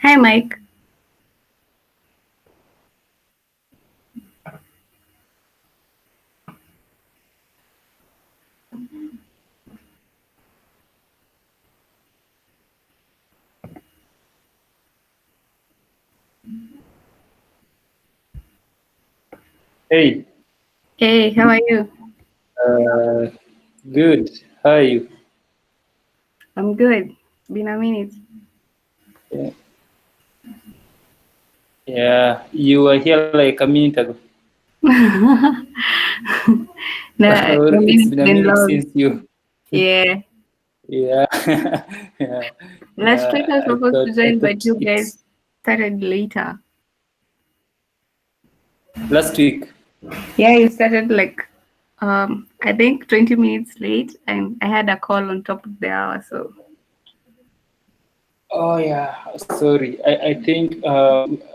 Hi, Mike. Hey, Hey, how are you? uh, good. How are you? I'm good. Been a minute. Yeah, yeah, you were here like a minute ago. No, Or the it's minute's been a been minute long. since you. Yeah. Yeah, yeah, Last week I was supposed to I join, thought but you guys it's started later. last week. Yeah, you started like I think 20 minutes late, and I had a call on top of the hour. So Oh yeah, sorry. I think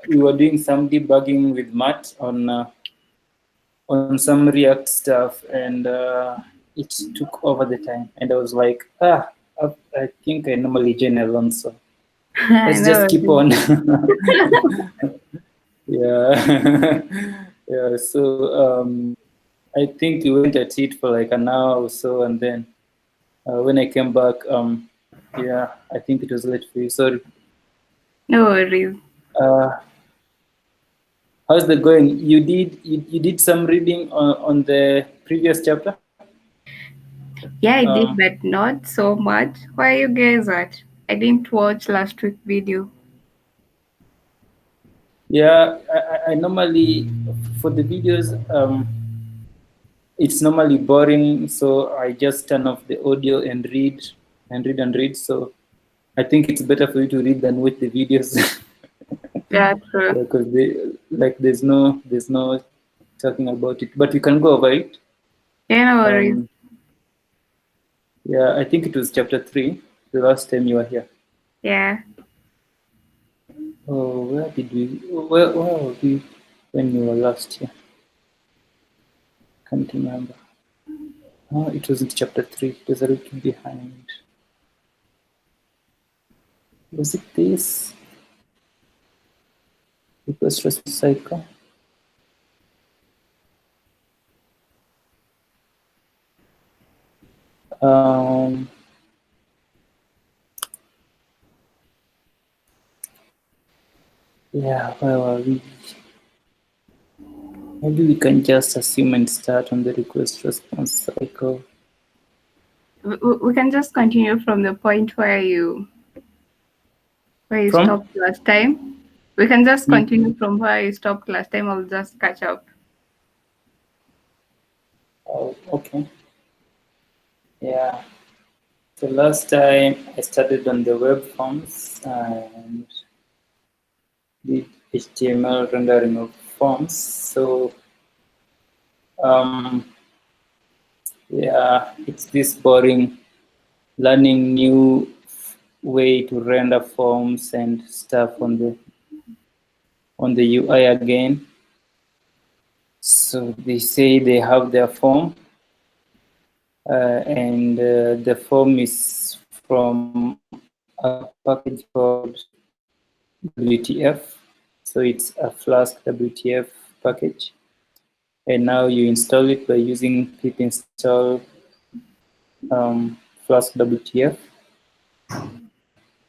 we were doing some debugging with Matt on some React stuff, and it took over the time. And I was like, I think I normally join alone, so I let's just know. keep on. Yeah, yeah. So I think we went at it for like an hour or so, and then when I came back, yeah, I think it was late for you. Sorry. No worries. Uh, how's the going? You did some reading on the previous chapter. Yeah, I Um, did, but not so much. Where are you guys at? I didn't watch last week video. yeah, I normally for the videos, it's normally boring, so I just turn off the audio and read and read and read. So I think it's better for you to read than watch the videos. Yeah, true. Because there's no talking about it, but we can go over it. Yeah, no worries. Um, yeah, I think it was chapter 3 the last time you were here. Yeah. Oh, where were we when you were last here? Can't remember. Oh, it wasn't chapter 3. It was a little behind. Was it this request response cycle? um yeah, where were we? Maybe we can just assume and start on the request response cycle. We can just continue from the point where you From? stopped last time. We can just Hmm. continue from where you stopped last time. I'll just catch up. Oh, okay. Yeah. So last time I started on the web forms and did HTML rendering of forms. So um, yeah, it's this boring learning new way to render forms and stuff on the UI again. So they say they have their form, and the form is from a package called WTF. So it's a Flask WTF package. And now you install it by using pip install Flask WTF.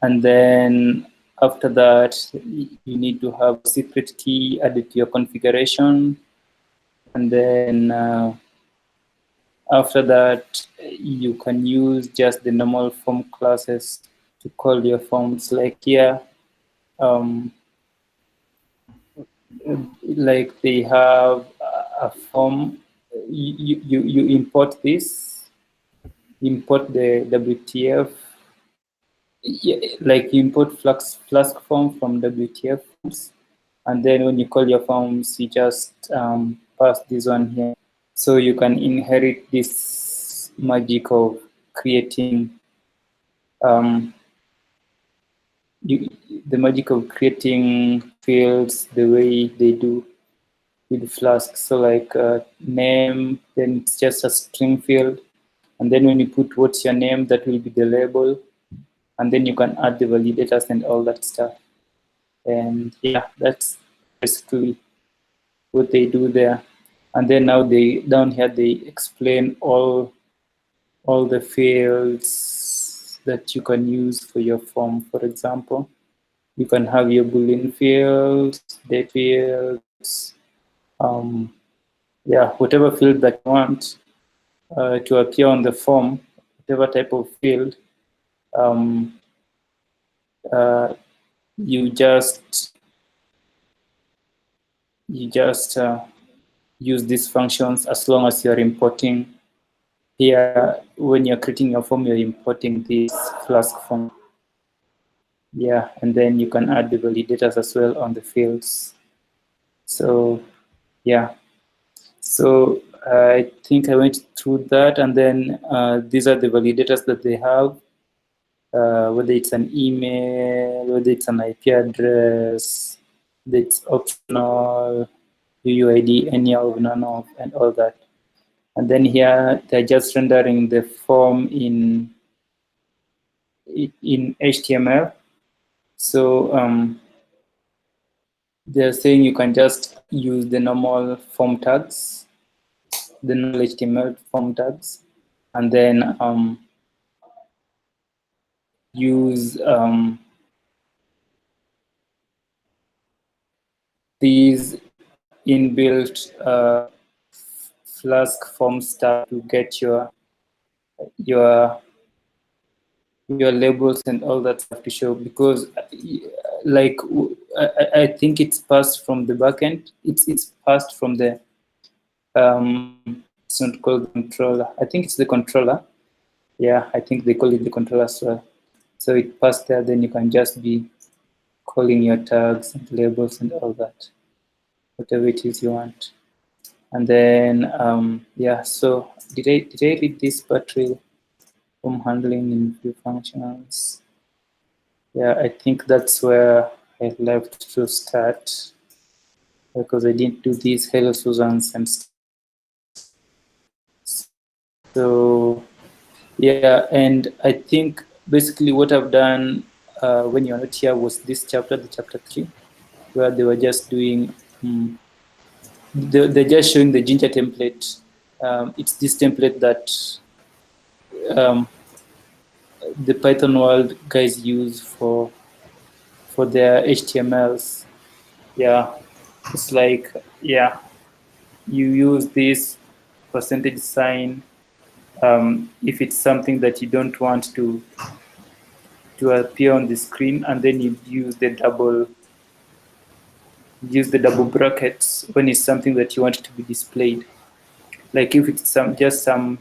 And then after that, you need to have a secret key added to your configuration. And then after that, you can use just the normal form classes to call your forms. Like here, um, like they have a form. You import this, import the WTF. Yeah, like you import Flask form from WTF forms, and then when you call your forms, you just pass this one here. So you can inherit this magic of creating um, you, the magic of creating fields the way they do with Flask. So like name, then it's just a string field, and then when you put what's your name, that will be the label, and then you can add the validators and all that stuff. And yeah, that's basically what they do there. And then now they down here they explain all the fields that you can use for your form. For example, you can have your Boolean fields, date fields, yeah, whatever field that you want to appear on the form, whatever type of field, you just use these functions as long as you're importing. Here, when you're creating your form, you're importing this Flask form. Yeah, and then you can add the validators as well on the fields. So, yeah. So I think I went through that, and then these are the validators that they have, whether it's an email, whether it's an IP address, whether it's optional, UUID, any of, none of, and all that. And then here they're just rendering the form in HTML. So they're saying you can just use the normal form tags, the normal HTML form tags, and then use these inbuilt Flask forms tab to get your labels and all that stuff to show, because like I think it's passed from the backend. It's passed from the it's not called the controller. I think it's the controller. Yeah, I think they call it the controller as well. So it passed there, then you can just be calling your tags and labels and all that, whatever it is you want. And then yeah, so did I read this battery form handling in view functions? Yeah, I think that's where I left to start, because I didn't do these hello Susans and stuff. So yeah, and I think basically what I've done when you're not here was this chapter, the chapter 3, where they were just doing, they're just showing the Jinja template. It's this template that the Python world guys use for their HTMLs. Yeah, it's like, yeah, you use this percentage sign if it's something that you don't want to appear on the screen, and then you use the double brackets when it's something that you want to be displayed. Like if it's just some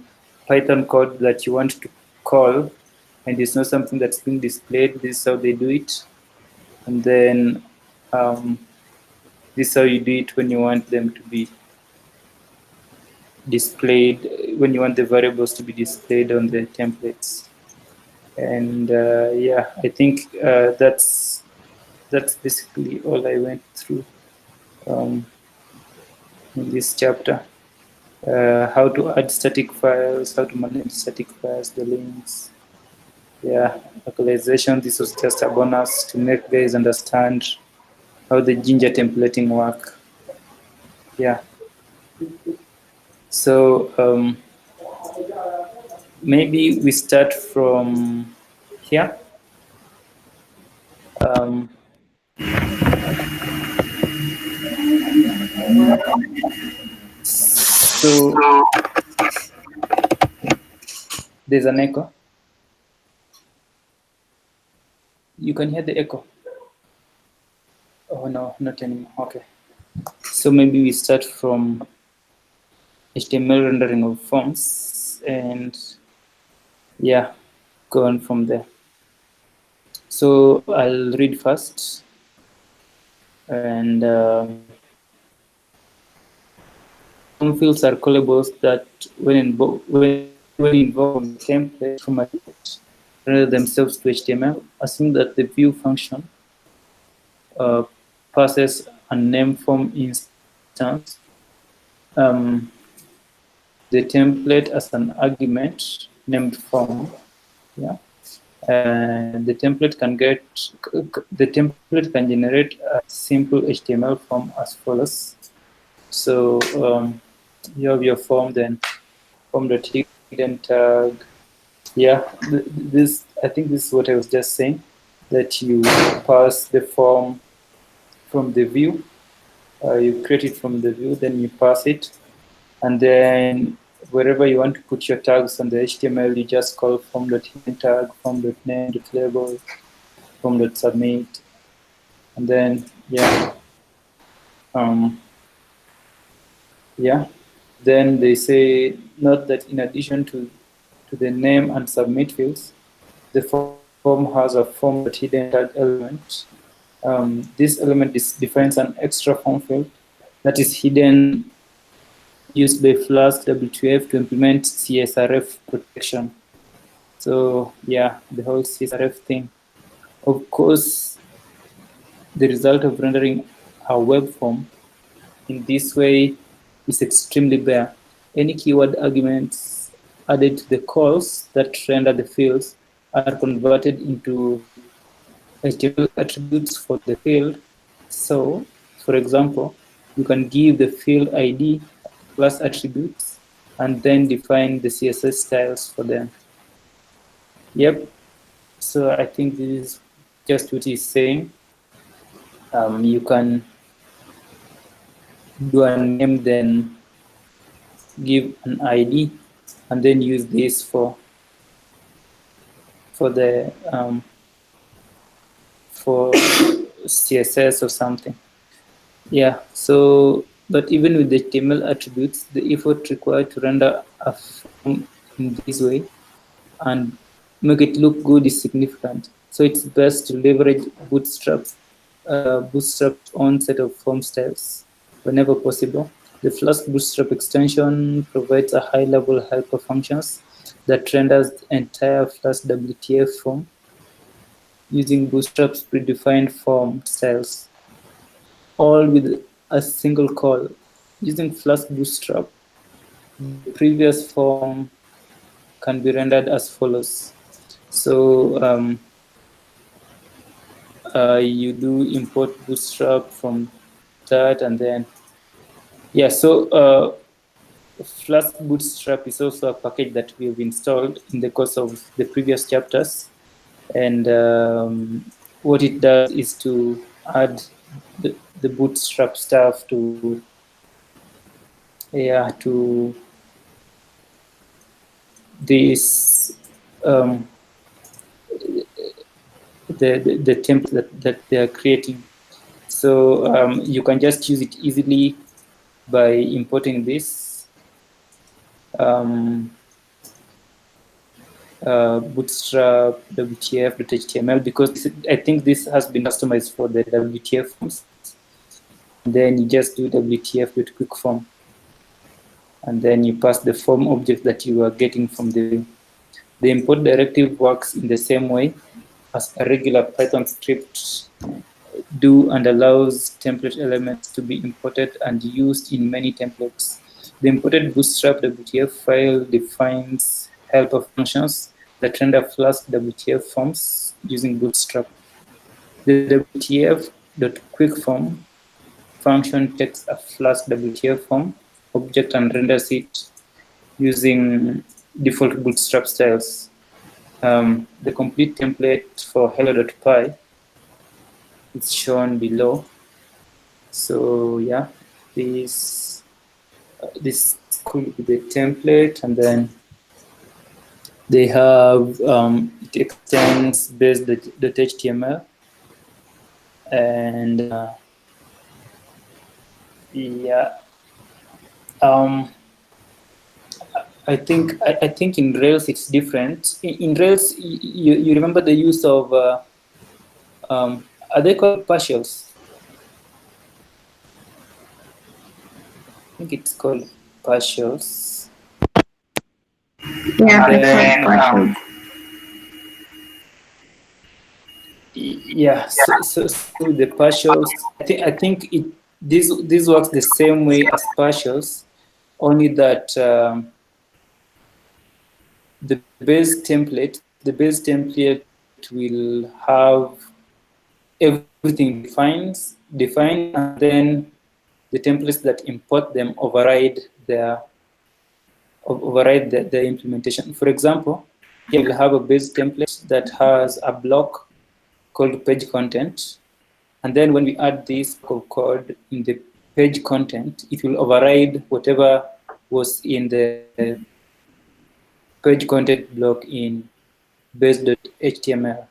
Python code that you want to call and it's not something that's being displayed, this is how they do it. And then this is how you do it when you want them to be displayed, when you want the variables to be displayed on the templates. And yeah, I think that's basically all I went through in this chapter. How to add static files, how to manage static files, the links. Yeah, localization. This was just a bonus to make guys understand how the Jinja templating work. Yeah. So maybe we start from here. So there's an echo. You can hear the echo. Oh no, not anymore. Okay. So maybe we start from HTML rendering of forms, and yeah, go on from there. So I'll read first, and form fields are callables that, when invoked from the template from a template, render themselves to HTML. Assume that the view function passes a name form instance, the template as an argument named form, yeah, The template can generate a simple HTML form as follows. So you have your form, then form.hidden tag. Yeah, this, I think this is what I was just saying, that you pass the form from the view. You create it from the view, then you pass it, and then wherever you want to put your tags on the HTML, you just call form.tag, form.name.label, form.submit, and then then they say, note that in addition to the name and submit fields, the form has a form.hidden tag element. This element defines an extra form field that is hidden, used by Flask W2F to implement CSRF protection. So yeah, the whole CSRF thing. Of course, the result of rendering a web form in this way is extremely bare. Any keyword arguments added to the calls that render the fields are converted into HTML attributes for the field. So, for example, you can give the field ID plus attributes and then define the CSS styles for them. Yep. So I think this is just what he's saying. You can do a name, then give an ID, and then use this for the for CSS or something. Yeah. So, but even with the HTML attributes, the effort required to render a form in this way and make it look good is significant. So it's best to leverage Bootstrap's own set of form styles whenever possible. The Flask Bootstrap extension provides a high-level helper functions that renders the entire Flask WTF form using Bootstrap's predefined form styles, all with a single call. Using Flask Bootstrap, the previous form can be rendered as follows. So you do import Bootstrap from that, and then so Flask Bootstrap is also a package that we have installed in the course of the previous chapters, and what it does is to add the Bootstrap stuff to this the template that they are creating. So you can just use it easily by importing this Bootstrap WTF.html, because I think this has been customized for the WTF forms. And then you just do WTF.quickform, and then you pass the form object that you are getting from the import directive works in the same way as a regular Python script do, and allows template elements to be imported and used in many templates. The imported Bootstrap WTF file defines helper functions that render Flask WTF forms using Bootstrap. The WTF.quickform function takes a Flask WTF form object and renders it using default Bootstrap styles. The complete template for hello.py is shown below. So yeah, this could be the template, and then they have it extends base.html, and I think in Rails it's different. In Rails, you remember the use of are they called partials? I think it's called partials. Yeah, it's called partials. Yeah, so the partials, I think this works the same way as partials, only that the base template will have everything defined, and then the templates that import them override the implementation. For example, here we'll have a base template that has a block called page content, and then when we add this code in the page content, it will override whatever was in the page content block in base.html.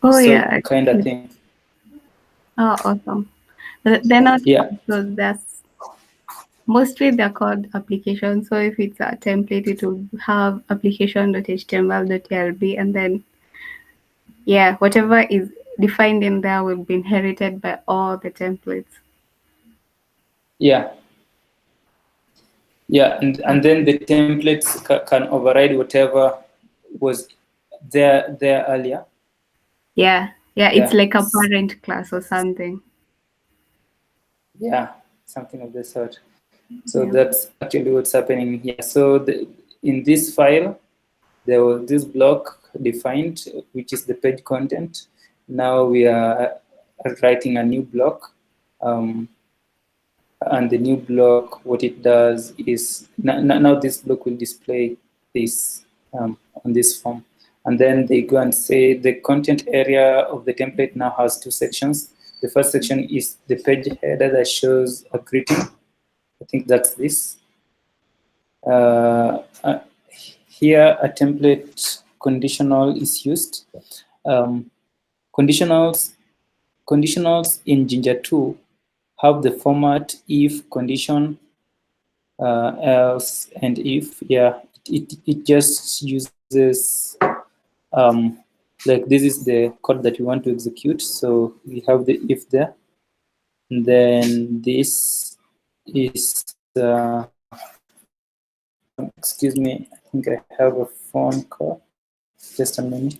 Oh So yeah. kind of thing. Oh, awesome. They're not Yeah. so that's mostly they're called applications. So if it's a template, it will have application.html.lb, and then yeah, whatever is defined in there will be inherited by all the templates. Yeah. Yeah, and then the templates can override whatever was there earlier. Yeah, it's Yeah. like a parent class or something. Yeah, something of the sort. So Yeah. that's actually what's happening here. So in this file, there was this block defined, which is the page content. Now we are writing a new block. And the new block, what it does is, now this block will display this on this form. And then they go and say the content area of the template now has two sections. The first section is the page header that shows a greeting. I think that's this. Here, a template conditional is used. Conditionals in Jinja 2 have the format if condition, else, and if. Yeah, it just uses like this is the code that we want to execute. So we have the if there. And then this is excuse me, I think I have a phone call. Just a minute.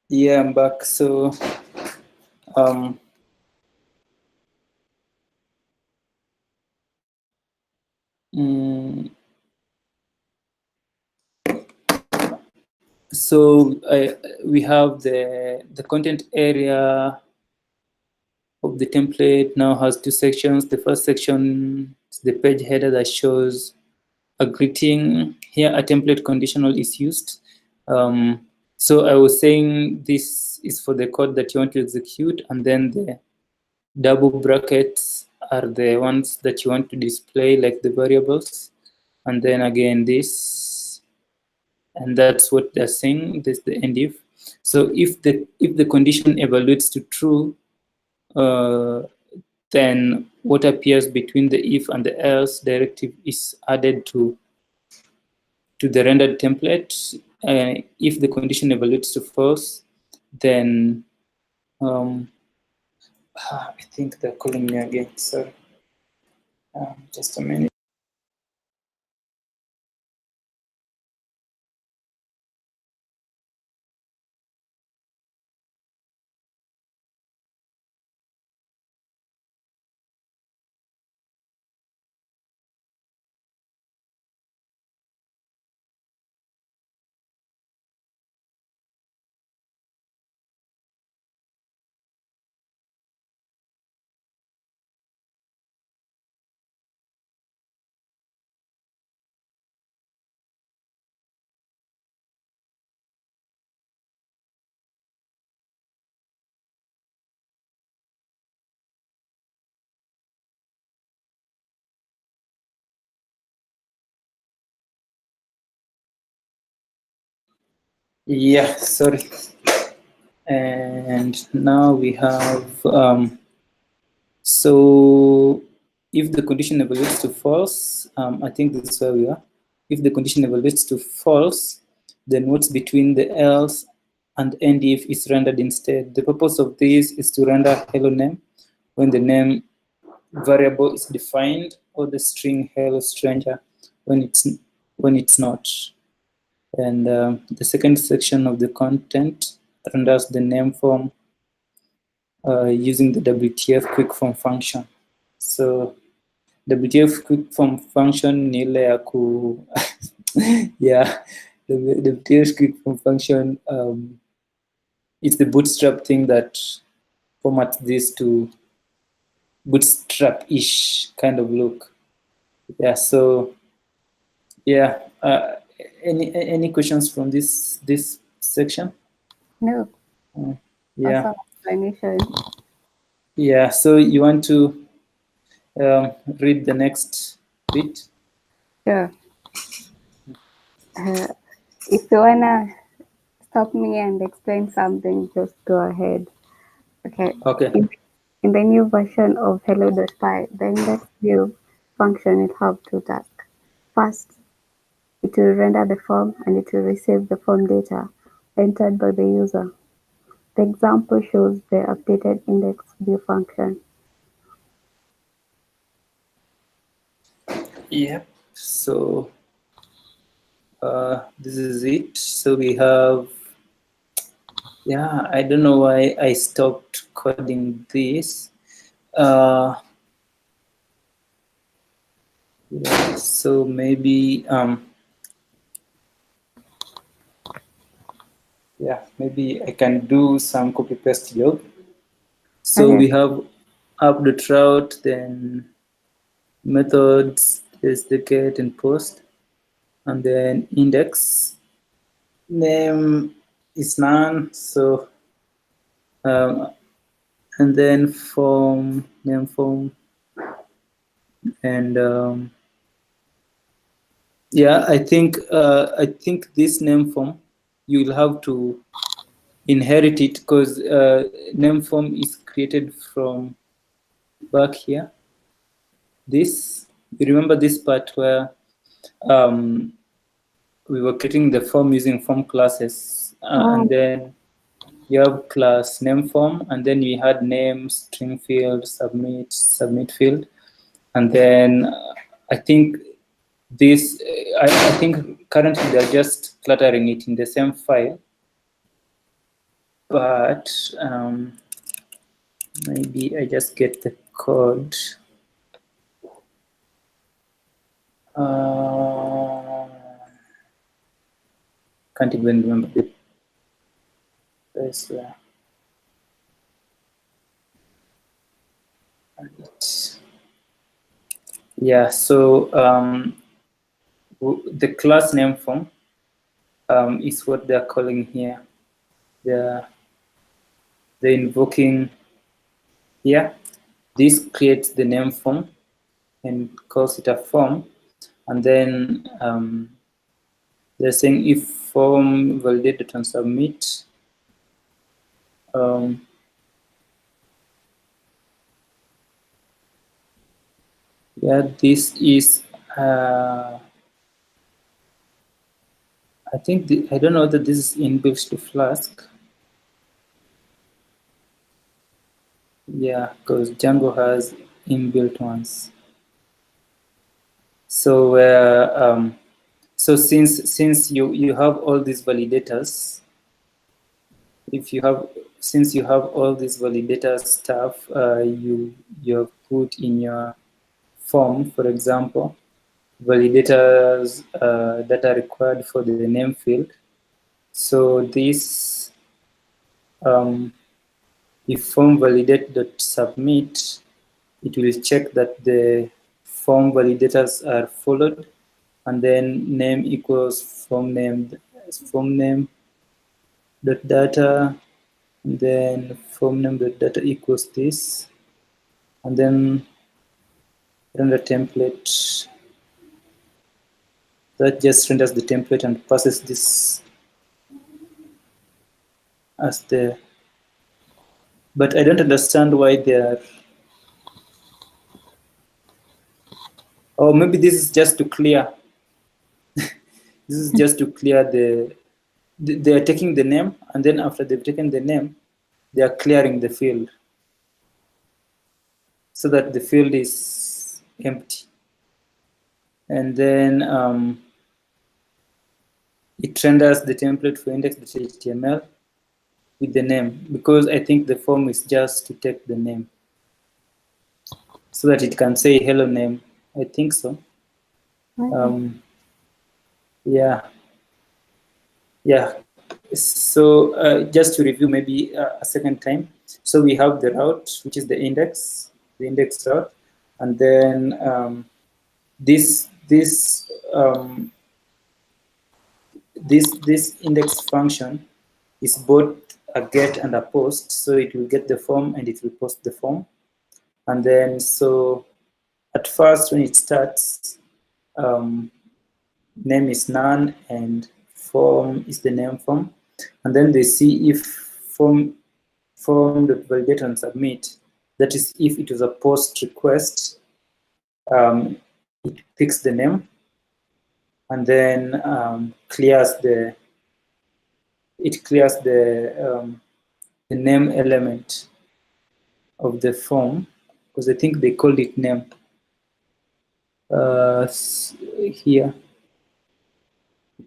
Yeah, I'm back. So so we have the content area of the template now has two sections. The first section is the page header that shows a greeting. Here a template conditional is used. So I was saying this is for the code that you want to execute, and then the double brackets are the ones that you want to display, like the variables. And then again this, and that's what they're saying, this is the end if. So if the condition evaluates to true, then what appears between the if and the else directive is added to the rendered template. If the condition evaluates to false, then I think they're calling me again. Sorry, just a minute. Yeah, sorry. And now we have, so if the condition evaluates to false, I think this is where we are. If the condition evaluates to false, then what's between the else and end if is rendered instead. The purpose of this is to render hello name when the name variable is defined, or the string hello stranger when it's not. And the second section of the content renders the name form using the WTF quick form function. So WTF quick form function ni ile ya ku yeah, the WTF quick form function it's the bootstrap thing that formats this to bootstrap-ish kind of look. Yeah, so yeah, any questions from this section? No. Yeah. Awesome explanation. Yeah, so you want to read the next bit? Sure. If you wanna stop me and explain something, just go ahead. Okay. Okay. In the new version of Hello.py, the index view function will have two tasks. First, it will render the form and it will receive the form data entered by the user. The example shows the updated index view function. Yep. So this is it. So we have, yeah, I don't know why I stopped coding this. Yeah, so maybe yeah, maybe I can do some copy paste job. So Okay. we have update route, then methods is the get and post, and then index name is none. So and then form name form, and yeah, I think this name form you will have to inherit it, because name form is created from back here. This, you remember this part where we were creating the form using form classes, and then you have class name form, and then we had name, string field, submit field, and then I think this, I think currently they're just cluttering it in the same file, but maybe I just get the code. Can't even remember the place where. Yeah, so the class name form is what they're calling here. They're invoking here. This creates the name form and calls it a form, and then they're saying if form validated and submit, yeah, this is I think I don't know that this is inbuilt to Flask. Yeah, because Django has inbuilt ones. So so since you have all these validators, since you have all these validator stuff, you have put in your form, for example, validators that are required for the name field. So this if form validate.submit, it will check that the form validators are followed, and then name equals form name dot data, and then form name dot data equals this, and then render template. That just renders the template and passes this as the. But I don't understand why they are. Oh, maybe this is just to clear. This is just to clear the they are taking the name, and then after they've taken the name, they are clearing the field so that the field is empty. And then it renders the template for index.html with the name, because I think the form is just to take the name so that it can say hello name. I think so. Yeah. So just to review maybe a second time. So we have the route, which is the index route, and then this index function is both a get and a post. So it will get the form and it will post the form. And then so at first when it starts, name is none and form is the name form. And then they see if form.validate and submit. That is, if it was a post request, it picks the name and then clears the name element of the form, because I think they called it name here.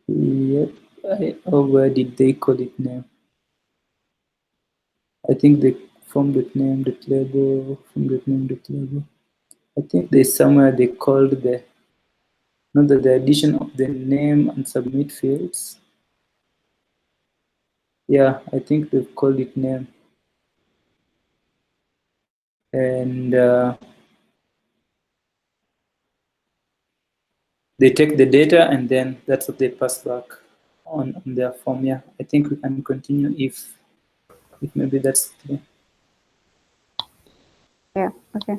Yep. Where did they call it name? I think the form.name.label, form.name.label. I think there's somewhere they called the addition of the name and submit fields. Yeah, I think they've called it name. And they take the data and then that's what they pass back on their form. Yeah, I think we can continue if maybe that's clear. Yeah, okay.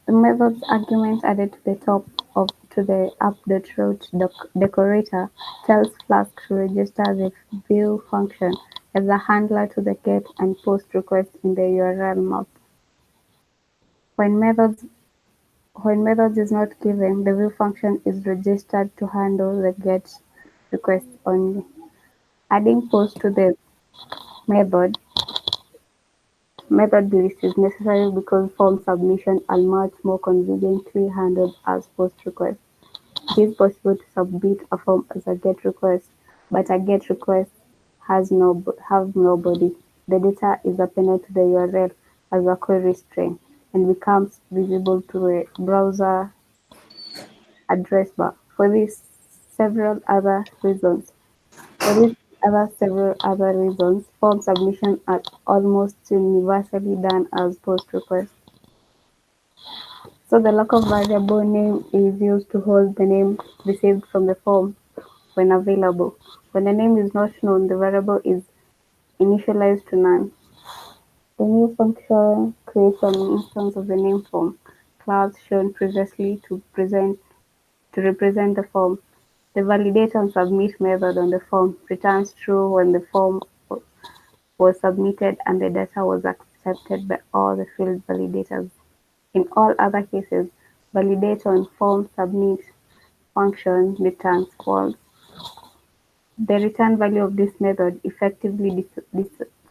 The method's argument added to the top to the app.route decorator tells Flask to register the view function as a handler to the get and post request in the URL map. When methods is not given, the view function is registered to handle the get request only. Adding post to the method list is necessary because form submission are much more conveniently handled as post requests. It is possible to submit a form as a GET request, but a GET request has no body. The data is appended to the URL as a query string and becomes visible to a browser address bar. For these several other reasons, form submission are almost universally done as post requests. So the local variable name is used to hold the name received from the form when available. When the name is not known, the variable is initialized to none. The new function creates an instance of the name form class shown previously to represent the form. The validate and submit method on the form returns true when the form was submitted and the data was accepted by all the field validators. In all other cases, validate on form submit function returns false. The return value of this method effectively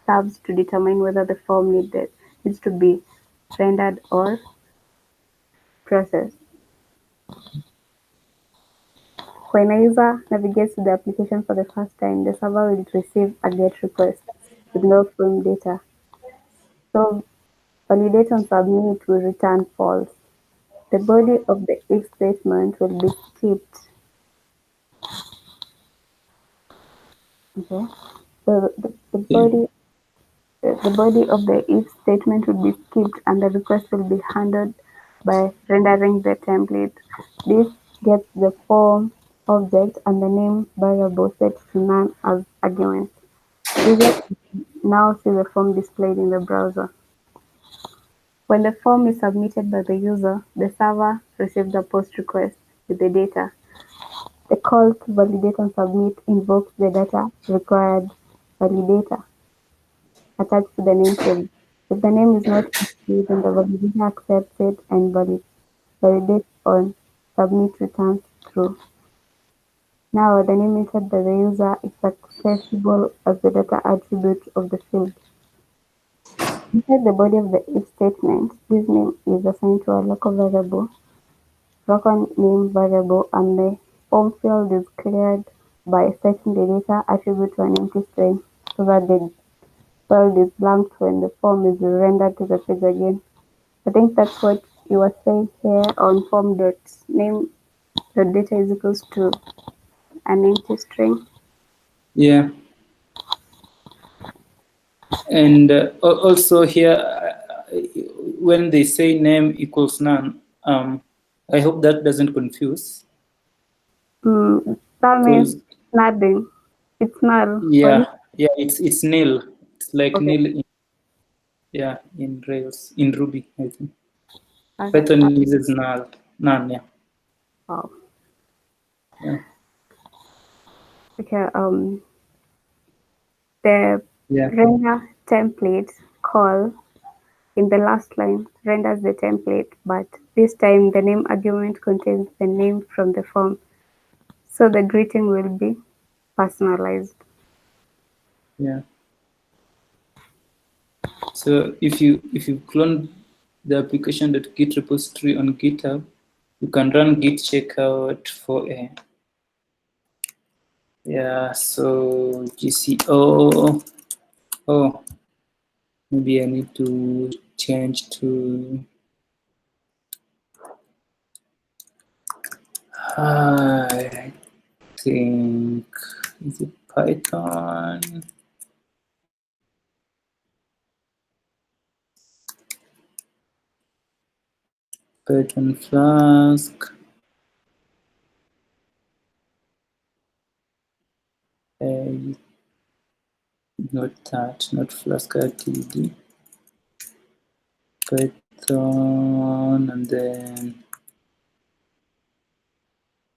serves to determine whether the form needs to be rendered or processed. When a user navigates to the application for the first time, the server will receive a GET request with no form data. So validate and submit will return false. The body of the if statement will be skipped. Okay. So the body of the if statement will be skipped and the request will be handled by rendering the template. This gets the form object and the name variable set to none as arguments. Users now see the form displayed in the browser. When the form is submitted by the user, the server receives a post request with the data. The call to validate and submit invokes the data required validator attached to the name field. If the name is not issued, then the validator accepts it and validates on submit returns true. Now the name entered by the user is accessible as the data attribute of the field. Inside the body of the if statement, this name is assigned to a local name variable, and the form field is cleared by setting the data attribute to an empty string so that the field is blank when the form is rendered to the page again. I think that's what you were saying here on form.name.data is equals to an empty string. Yeah. And also here, when they say name equals none, I hope that doesn't confuse. That means nothing. It's null. Yeah, it's nil. It's like Okay. nil. In Rails, in Ruby, I think. Okay. Python uses null, none. Yeah. Wow. Yeah. Okay. The Yeah. render template call in the last line renders the template, but this time the name argument contains the name from the form, so the greeting will be personalized. Yeah. So if you clone the application.git repository on GitHub, you can run git checkout for a so GCO. Oh, maybe I need to change to I think is it Python? Python Flask. Not that, not Flask RTD. Python and then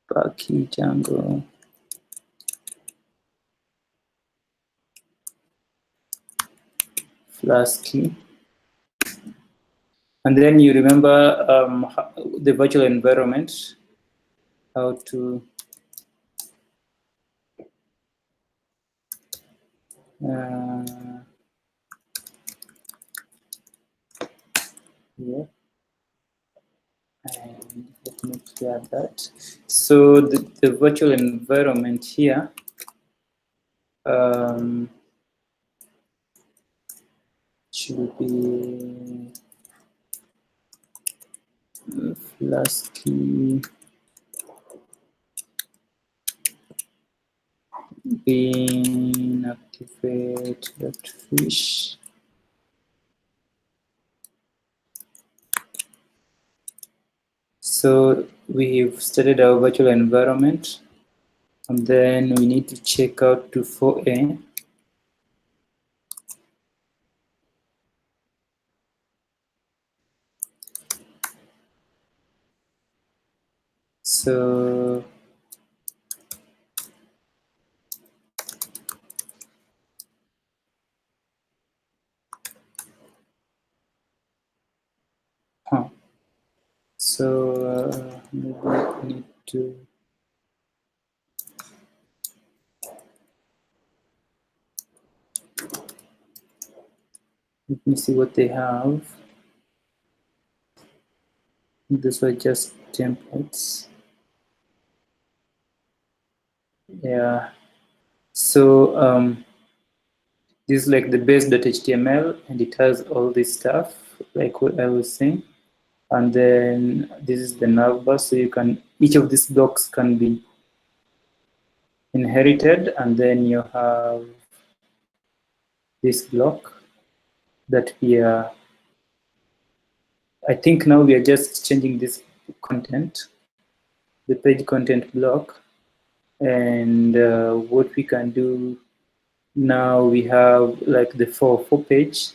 Paki Django. Flasky. And then you remember the virtual environment, how to yeah. And let me clear that. So the virtual environment here should be Flasky being activate that fish. So we've started our virtual environment, and then we need to check out to 4a. So maybe I need to let me see what they have. These were just templates. Yeah. So this is like the base.html, and it has all this stuff, like what I was saying. And then this is the navbar, so you can, each of these blocks can be inherited, and then you have this block that we are, I think now we are just changing this content, the page content block, and what we can do now, we have like the for page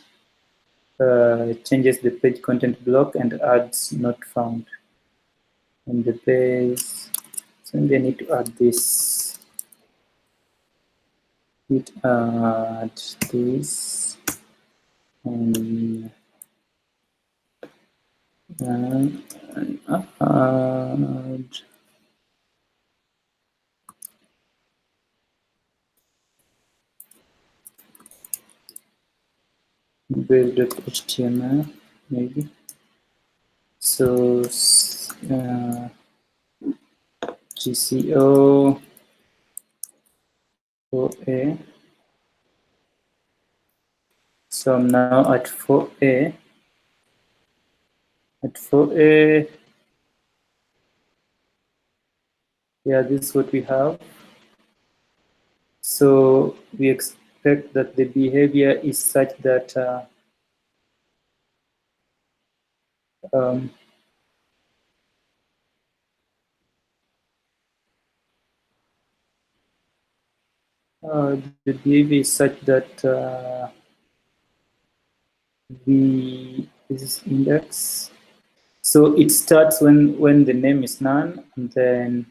changes the page content block and adds not found in the base. So we need to add this. It add this and add build.html maybe. So GCO 4A. So I'm now at 4A. At 4A, yeah, this is what we have. So we expect that the behavior is such that the behavior is such that this is index. So it starts when the name is none, and then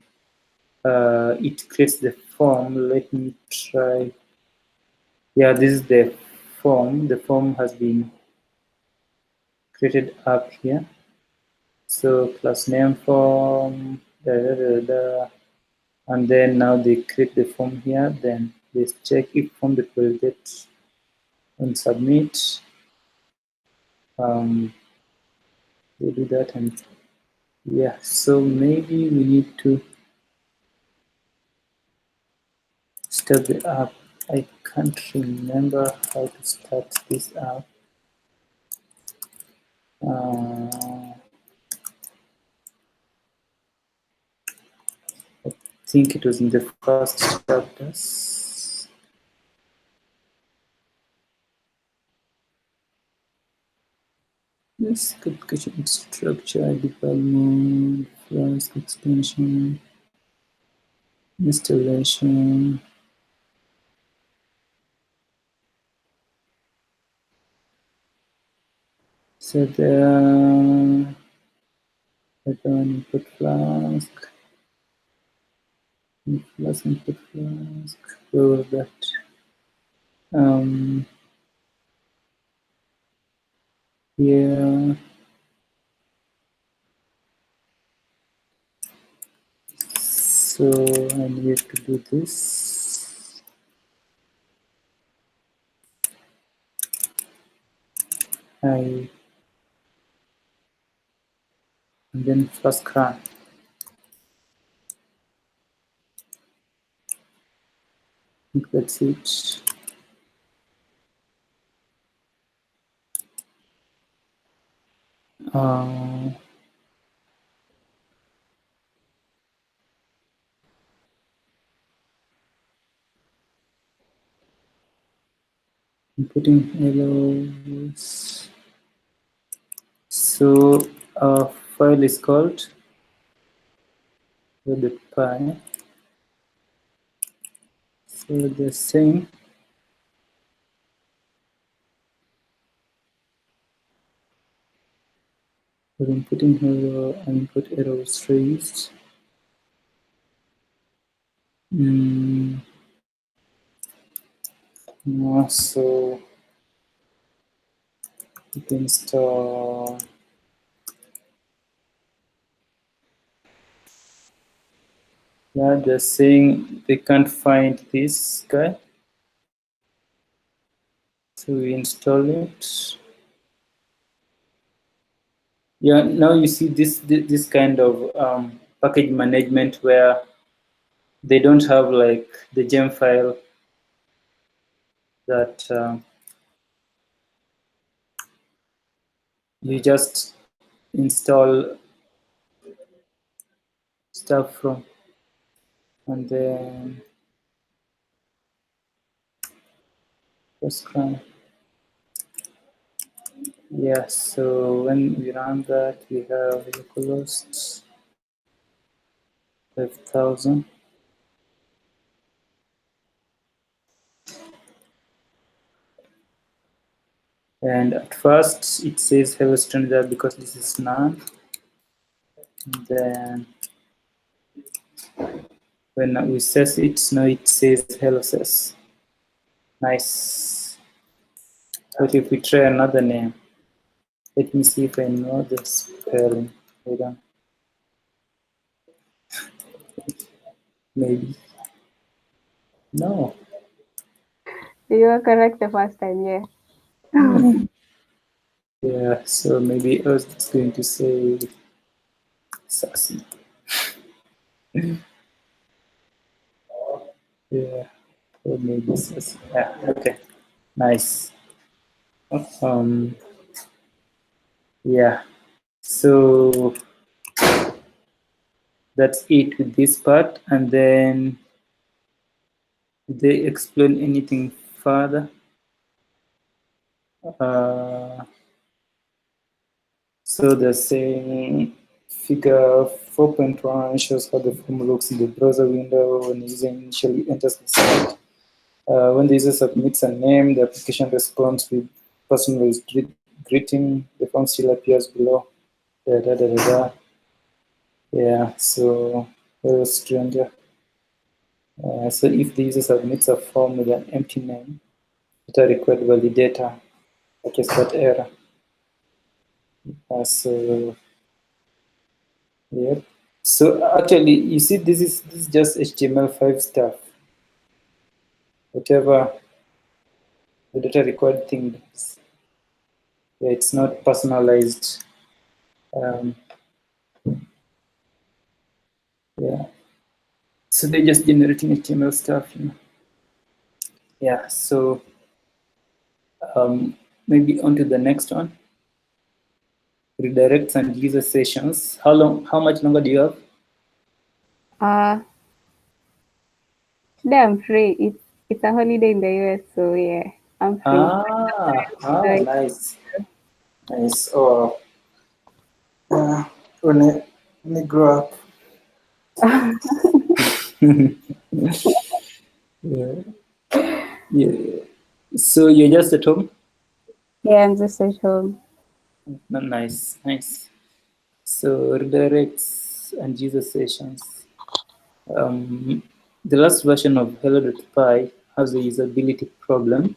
it creates the form. Let me try. Yeah, this is the form. The form has been created up here. So class name form, and then now they create the form here. Then they check if form will get and submit. They do that, and yeah. So maybe we need to start the app. I can't remember how to start this app. I think it was in the first chapters. Yes, application structure, development, Flask extension, installation. So there, input Flask, input Flask. Where was that? Here. So I need to do this. And then Flask run. I think that's it. I'm putting hellos. So our file is called .py. So the same. We're inputting hello and input error was raised. So you can install. Yeah, they're saying they can't find this guy. So we install it. Yeah, now you see this kind of package management where they don't have like the gem file that you just install stuff from, and then just run. Yeah, so when we run that, we have localhost 5,000. And at first it says hello stranger because this is none. And then when we set it, now it says hello says. Nice. But if we try another name, let me see if I know the spelling. Hold on. Maybe. No. You were correct the first time, yeah. Yeah, so maybe I was just going to say sassy. Yeah, or maybe sassy. Yeah, okay, nice. Um, yeah, so that's it with this part, and then did they explain anything further? So they're saying figure 4.1 shows how the form looks in the browser window when the user initially enters the site. When the user submits a name, the application responds with personalized greeting. The form still appears below. Da, da, da, da, da. Yeah, so very strange. So if the user submits a form with an empty name, data required validator, such as that error. So yeah. So actually, you see, this is just HTML5 stuff. Whatever the data required thing is, yeah, it's not personalized. Yeah. So they're just generating HTML stuff. Yeah. So maybe on to the next one. Redirects and user sessions. How long? How much longer do you have? Today I'm free. It's a holiday in the US, so yeah, I'm free. Like, Nice, nice. Oh, when I grow up. Yeah. Yeah. So you're just at home? yeah, I'm just at home. Nice, nice. So redirects and user sessions. The last version of Hello.py has a usability problem.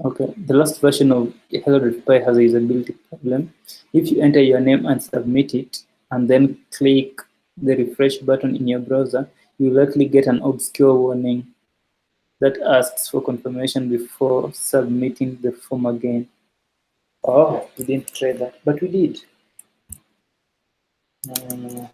Okay, the last version of Hello.py has a usability problem. If you enter your name and submit it, and then click the refresh button in your browser, you will likely get an obscure warning that asks for confirmation before submitting the form again. Oh, we didn't try that, but we did. Uh,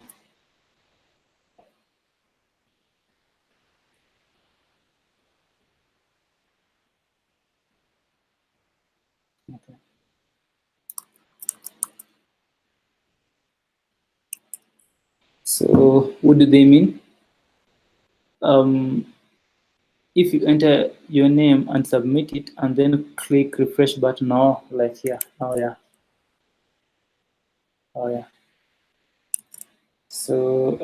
okay. So what do they mean? Um, if you enter your name and submit it and then click refresh button, oh, like here, oh yeah, oh yeah. So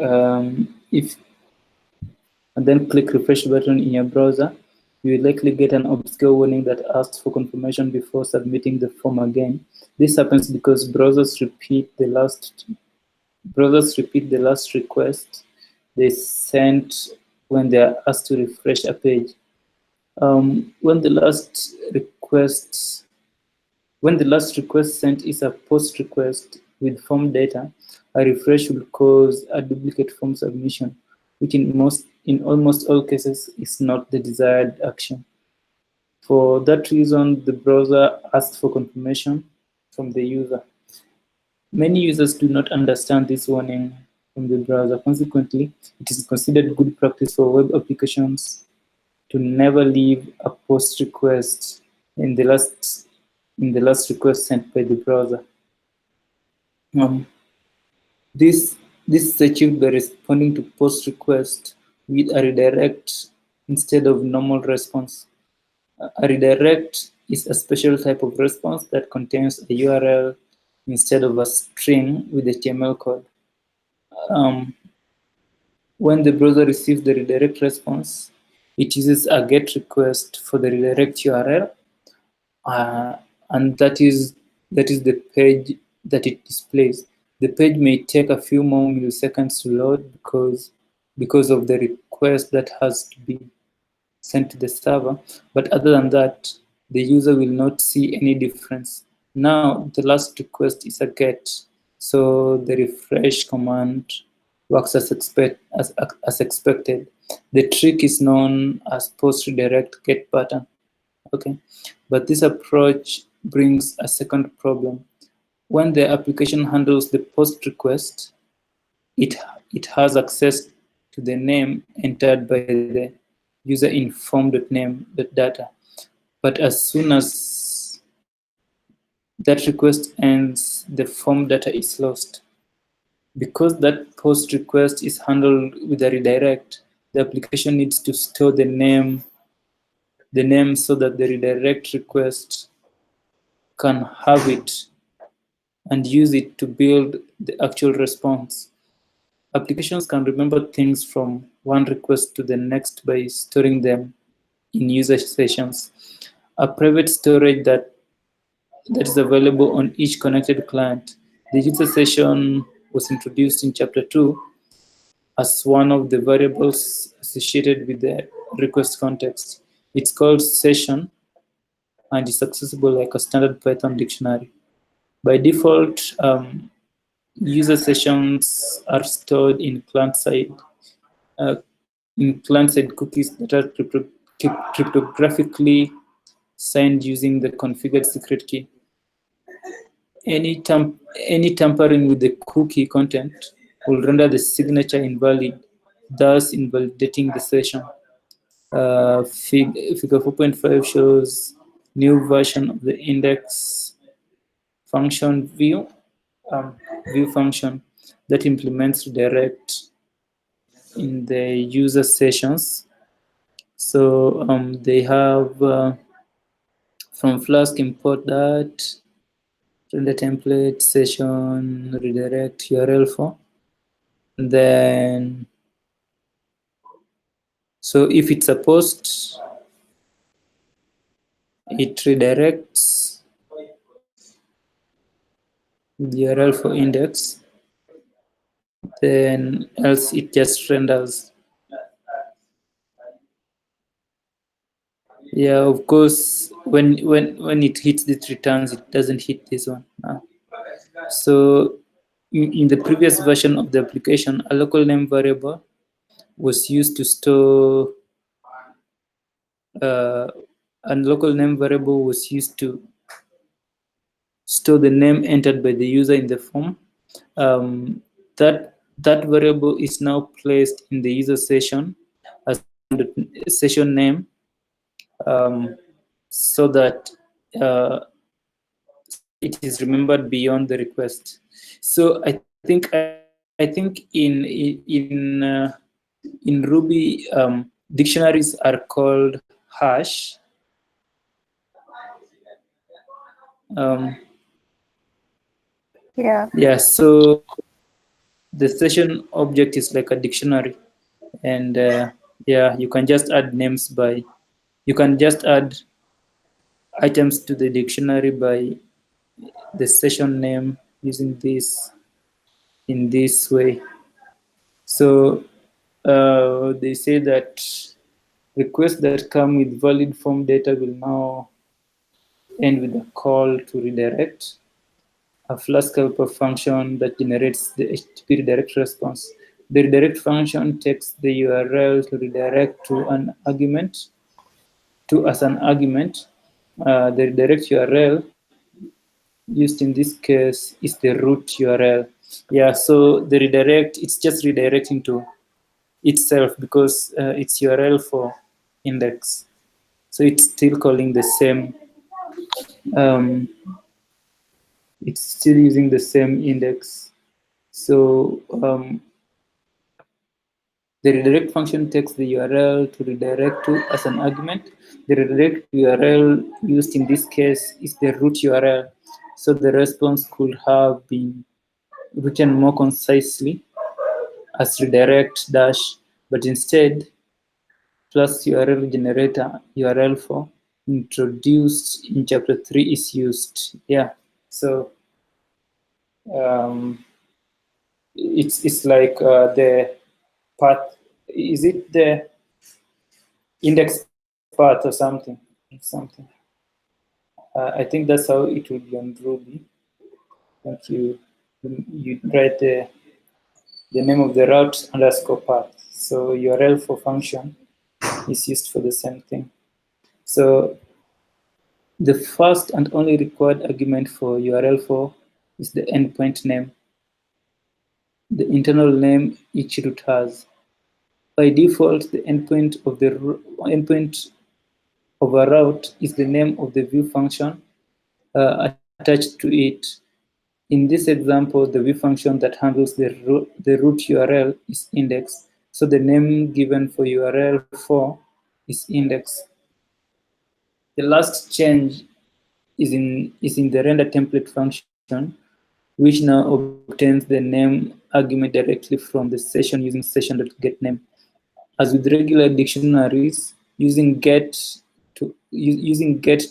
if and then click refresh button in your browser, you will likely get an obscure warning that asks for confirmation before submitting the form again. This happens because browsers repeat the last request they sent when they are asked to refresh a page. When the last request sent is a post request with form data, a refresh will cause a duplicate form submission, which in almost all cases is not the desired action. For that reason, the browser asks for confirmation from the user. Many users do not understand this warning from the browser. Consequently, it is considered good practice for web applications to never leave a post request in the last request sent by the browser. Um, this is achieved by responding to post request with a redirect instead of normal response. A redirect is a special type of response that contains a URL instead of a string with HTML code. Um, when the browser receives the redirect response, it uses a GET request for the redirect URL, and that is the page that it displays. The page may take a few more milliseconds to load because of the request that has to be sent to the server. But other than that, the user will not see any difference. Now, the last request is a GET, so the refresh command works as expected. The trick is known as post redirect get pattern. Okay, but this approach brings a second problem. When the application handles the post request, it has access to the name entered by the user in form.name.data. But as soon as that request ends, the form data is lost. Because that post request is handled with a redirect, the application needs to store the name so that the redirect request can have it and use it to build the actual response. Applications can remember things from one request to the next by storing them in user sessions. A private storage that is available on each connected client. The user session was introduced in chapter 2 as one of the variables associated with the request context. It's called session and is accessible like a standard Python dictionary. By default, user sessions are stored in client-side cookies that are cryptographically signed using the configured secret key. Any tampering with the cookie content will render the signature invalid, thus invalidating the session. Figure 4.5 shows new version of the index function view function that implements redirect in the user sessions. So they have from Flask import that render template session redirect URL for. And then so if it's a post, it redirects the URL for index, then else it just renders. Yeah, of course, when it hits the returns, it doesn't hit this one. So in the previous version of the application, a local name variable was used to store a local name variable was used to store the name entered by the user in the form. That variable is now placed in the user session as the session name, so that it is remembered beyond the request. So I think in Ruby, dictionaries are called hash. Yeah, so the session object is like a dictionary, and yeah, you can just add items to the dictionary by the session name using this in this way. So they say that requests that come with valid form data will now end with a call to redirect, a Flask helper function that generates the HTTP redirect response. The redirect function takes the URL to redirect to an argument, as an argument. The redirect URL used in this case is the root URL. Yeah, so the redirect, it's just redirecting to itself because it's URL for index. So it's still calling the same, it's still using the same index. So the redirect function takes the URL to redirect to as an argument. The redirect URL used in this case is the root URL. So the response could have been written more concisely as redirect dash, but instead plus URL generator URL for introduced in chapter 3 is used. Yeah, so it's like the path. Is it the index path or something? I think that's how it would be on Ruby. Like you write the name of the route underscore path. So URL for function is used for the same thing. So The first and only required argument for URL4 is the endpoint name, the internal name each route has. By default, the endpoint of a route is the name of the view function attached to it. In this example, the view function that handles the root URL is index, so the name given for URL4 is index. The last change is in the render template function, which now obtains the name argument directly from the session using session.getName. As with regular dictionaries, using get to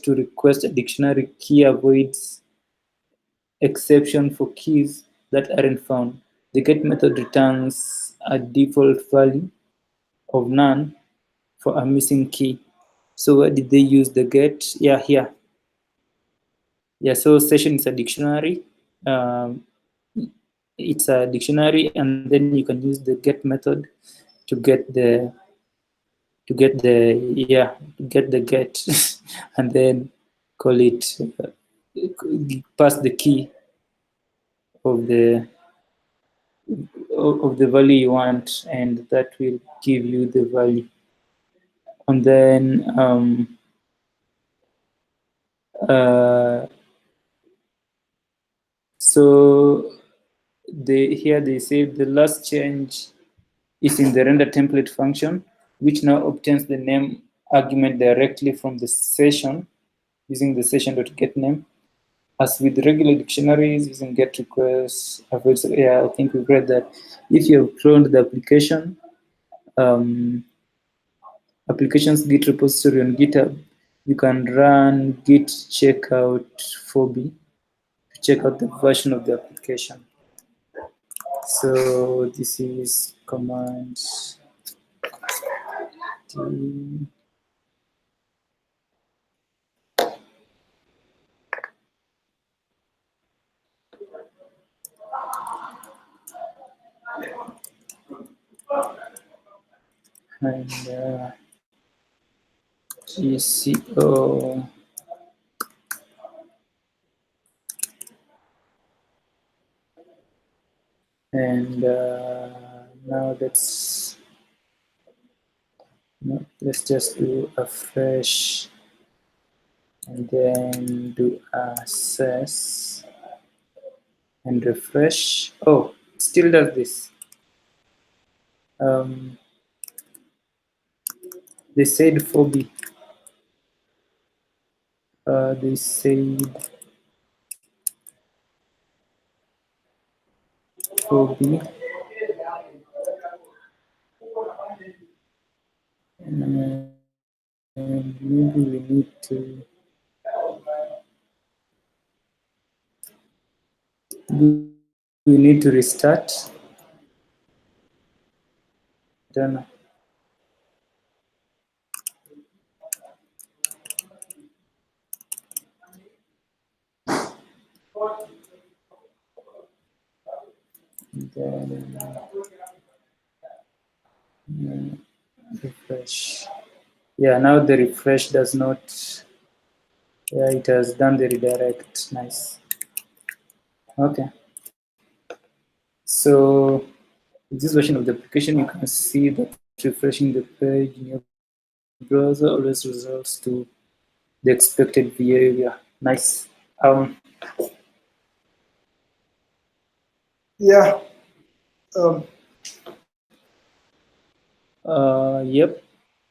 request a dictionary key avoids exception for keys that aren't found. The get method returns a default value of none for a missing key. So where did they use the get? Yeah, here. Yeah, so session is a dictionary. It's a dictionary, and then you can use the get method to get the get and then call it pass the key of the value you want, and that will give you the value. And then so here they say the last change is in the render template function, which now obtains the name argument directly from the session using the session.getName. As with regular dictionaries, using get requests, yeah, I think we've read that. If you have cloned the application, applications Git repository on GitHub, you can run git checkout 4b to check out the version of the application. So this is command T. And GCO. And now let's just do a fresh and then do access and refresh. Oh, it still does this. They said 4b. They said 4b. And maybe we need to restart. I don't know. Then refresh. Yeah, now the refresh does not. Yeah, it has done the redirect. Nice. Okay. So with this version of the application, you can see that refreshing the page in your browser always results to the expected behavior. Nice. Yeah. Yep.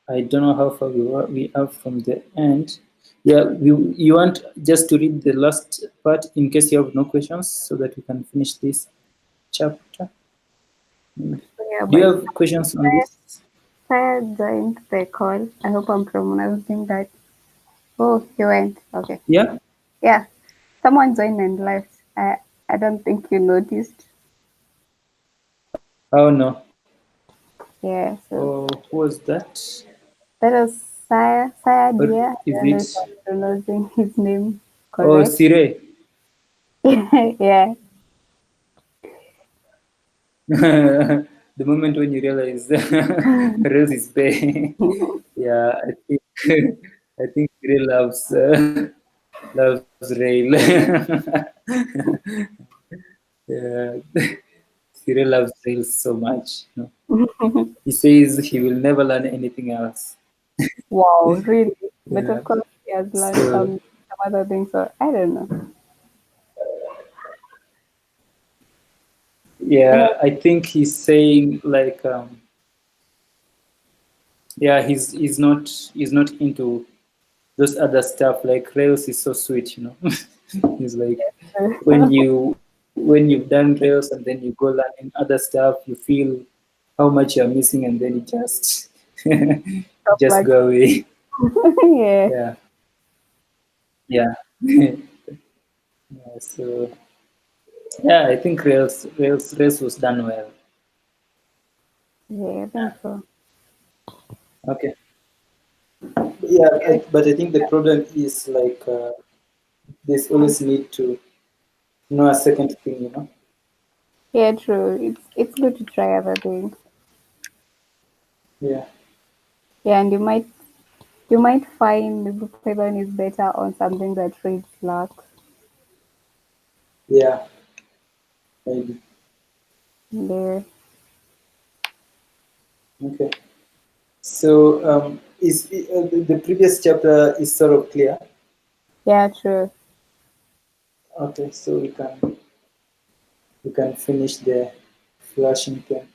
I don't know how far we are from the end. Yeah, you want just to read the last part in case you have no questions, so that we can finish this chapter. Yeah, Do you have questions on this? Saya joined the call. I hope I'm pronouncing that. Oh, he went. Okay. Yeah. Yeah. Someone joined and left. I don't think you noticed. Oh no. Yeah. So who was that? that was Saya Dia. Is I don't know it? if I'm pronouncing his name Oh, correct. Sire. Yeah. The moment when you realize Rose is Bay. Yeah, I think Sire loves loves Rail. Yeah. Cyril loves Rail so much. He says he will never learn anything else. Wow, really? But Yeah. of course, he has learned So some other things, so I don't know. yeah, I think he's saying like yeah, he's not into those other stuff. Like Rails is so sweet, He's like when you've done Rails and then you go learning other stuff, you feel how much you're missing, and then you just Stuff just like, go away. yeah, Yeah, yeah. Yeah, so yeah, I think Rails was done well. yeah, I think so. Okay. Yeah, but I think the problem is like there's always need to know a second thing. Yeah, true. It's good to try other things. Yeah, Yeah, and you might find maybe Python is better on something that reads lacks. yeah, maybe. There. Okay. So is the previous chapter is sort of clear? Yeah, true. Okay, so we can finish the flashing thing.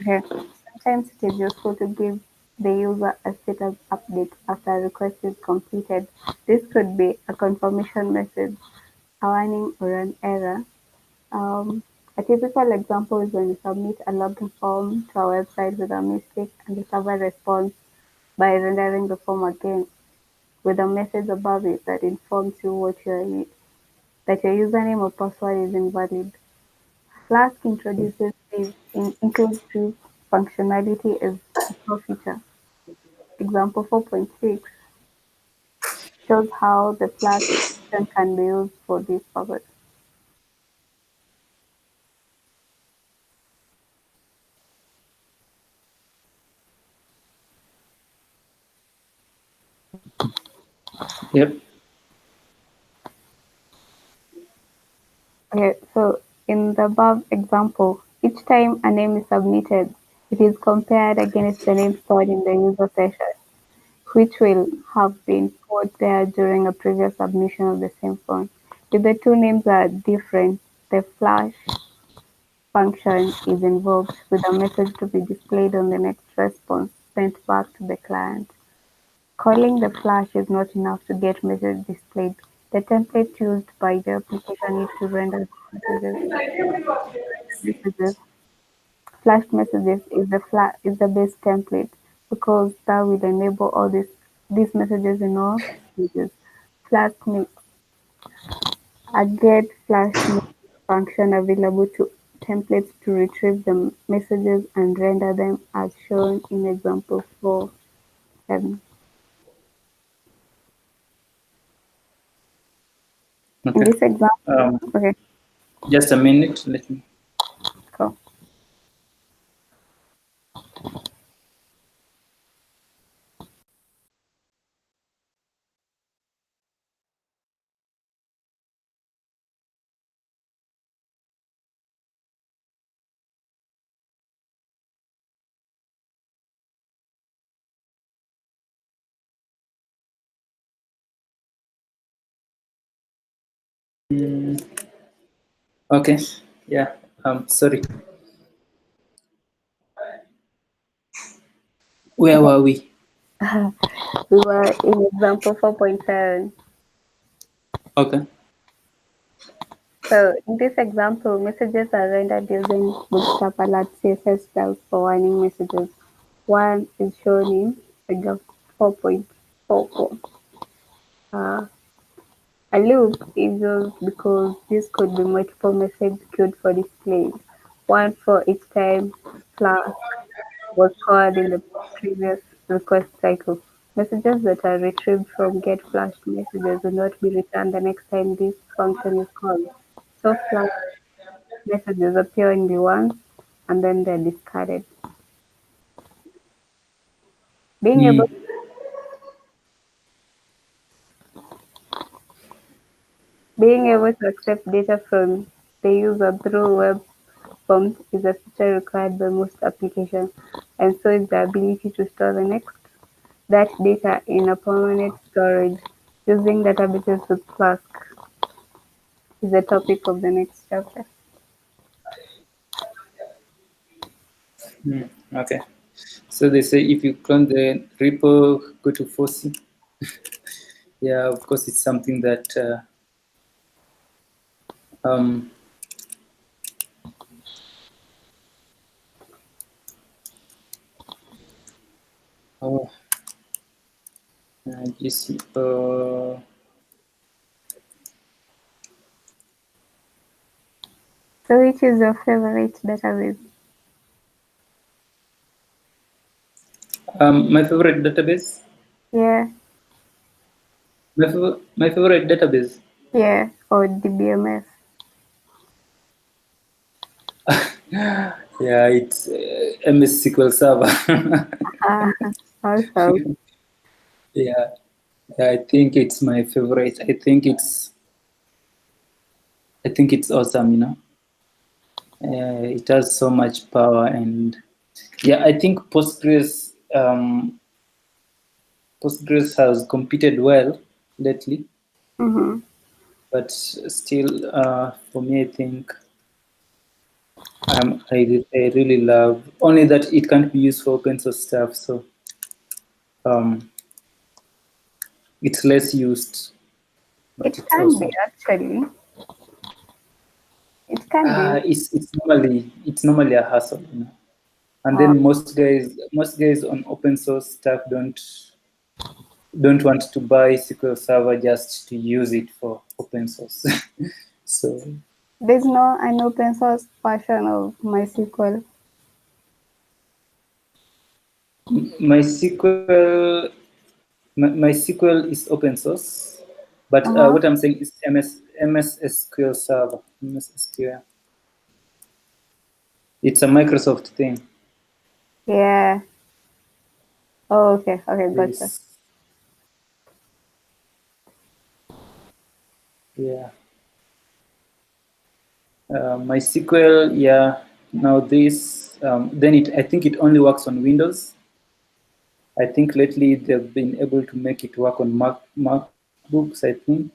Okay. Sometimes it is useful to give the user a status update after a request is completed. This could be a confirmation message, a warning, or an error. Um, a typical example is when you submit a login form to a website with a mistake and the server responds by rendering the form again with a message above it that informs you that your username or password is invalid. Flask introduces this inclusive functionality as a core feature. Example 4.6 shows how the Flask function can be used for this purpose. Yep. Okay, so in the above example, each time a name is submitted, it is compared against the name stored in the user session, which will have been put there during a previous submission of the same form. If the two names are different, the flash function is invoked with a message to be displayed on the next response sent back to the client. Calling the flash is not enough to get message displayed. The template used by the application needs to render messages. Flash messages is the best template because that will enable all these messages in all stages. Flash makes a get flash message function available to templates to retrieve the messages and render them as shown in example 4.7. In Okay. this example, Um, okay, just a minute. Let me. cool. Okay. Yeah. Sorry. Where were we? We were in example 4.7. Okay. So in this example, messages are rendered using Bootstrap Alert CSS styles for warning messages. One is shown in example 4.44. Uh, a loop is used because this could be multiple messages queued for display, one for each time Flask was called in the previous request cycle. Messages that are retrieved from getFlash messages will not be returned the next time this function is called. So Flash messages appear only once and then they're discarded. Being able Mm. Being able to accept data from the user through web forms is a feature required by most applications, and so is the ability to store that data in a permanent storage using databases with Flask is the topic of the next chapter. Okay. So they say if you clone the repo, go to Fossey. Yeah, of course, it's something that oh, GC, So which is your favorite database? my favorite database. Yeah, My favorite database. yeah, or DBMS. Yeah, it's MS SQL Server. Ah, awesome. Yeah, I think it's my favorite. I think it's awesome. It has so much power, and yeah, I think Postgres has competed well lately, Mm-hmm. but still, for me, I think I really love only that it can't be used for open source stuff, so um, it's less used, but It it's can be awesome. actually. It can be. It's normally a hassle. And Uh, then most guys on open source stuff don't want to buy SQL Server just to use it for open source. So there's no an open source version of MySQL. MySQL MySQL is open source, but Uh-huh. what I'm saying is MS SQL Server. MS SQL. It's a Microsoft thing. Yeah. Oh, okay. Okay, gotcha. Yes. Yeah. MySQL. Yeah. Now this. Then I think it only works on Windows. I think lately they've been able to make it work on MacBooks. I think.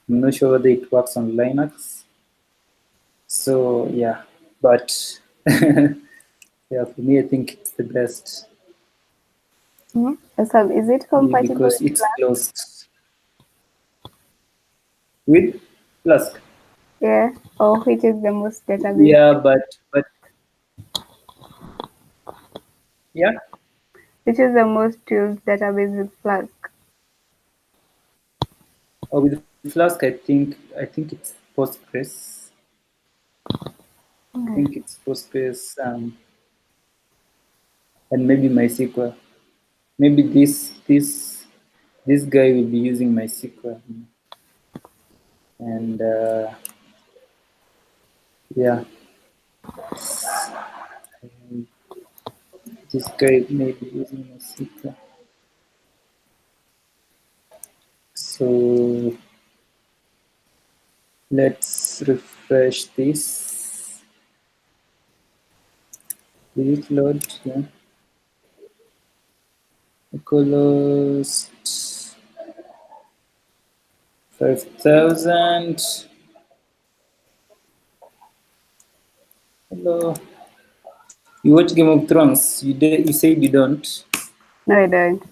I'm not sure whether it works on Linux. So yeah, but yeah, for me, I think it's the best Mm-hmm. Awesome. Is it compatible because with it's Flask? closed with Flask. Yeah. Or which is the most database? Yeah, but yeah, Which is the most used database with Flask? with Flask, I think it's Postgres. I Okay. think it's Postgres, and maybe MySQL. Maybe this guy will be using MySQL, and yeah, this guy may be using MySQL. So let's refresh this. Did it load? Yeah. Equals 5,000. Hello. You watch Game of Thrones? You said you don't. No, I don't.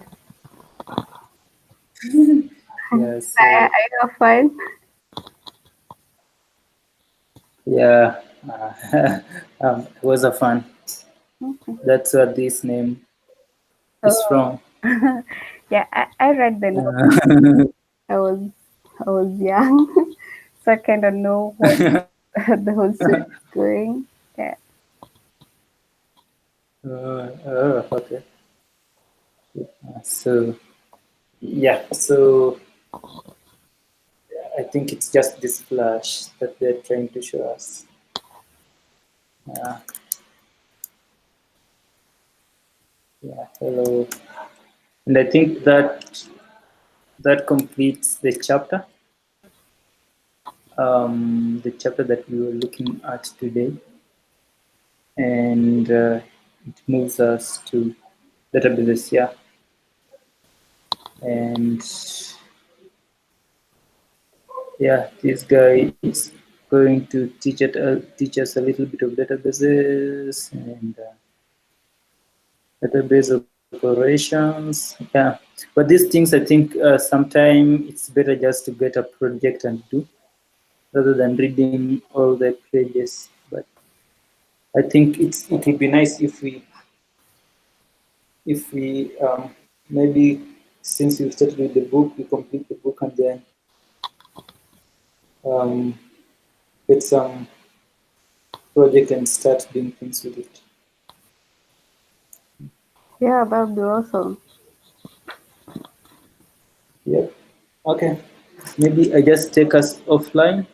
Yeah. So I have fun. yeah, it was a fun. Okay. That's what this name is Oh. from. Yeah, I read the novel. Uh, I was I was young, so I kind of know what the whole story is going. Yeah. okay. So yeah. So I think it's just this flash that they're trying to show us. Uh, yeah, hello. And I think that completes the chapter. the chapter that we were looking at today, and it moves us to databases, yeah. And yeah, this guy is going to teach us a little bit of databases and database operations. Yeah, but these things, I think sometimes it's better just to get a project and do rather than reading all the pages. But I think it would be nice if we maybe, since you started with the book, we complete the book and then um, get some project and start doing things with it. Yeah, that would be awesome. Yep. Okay. Maybe I just take us offline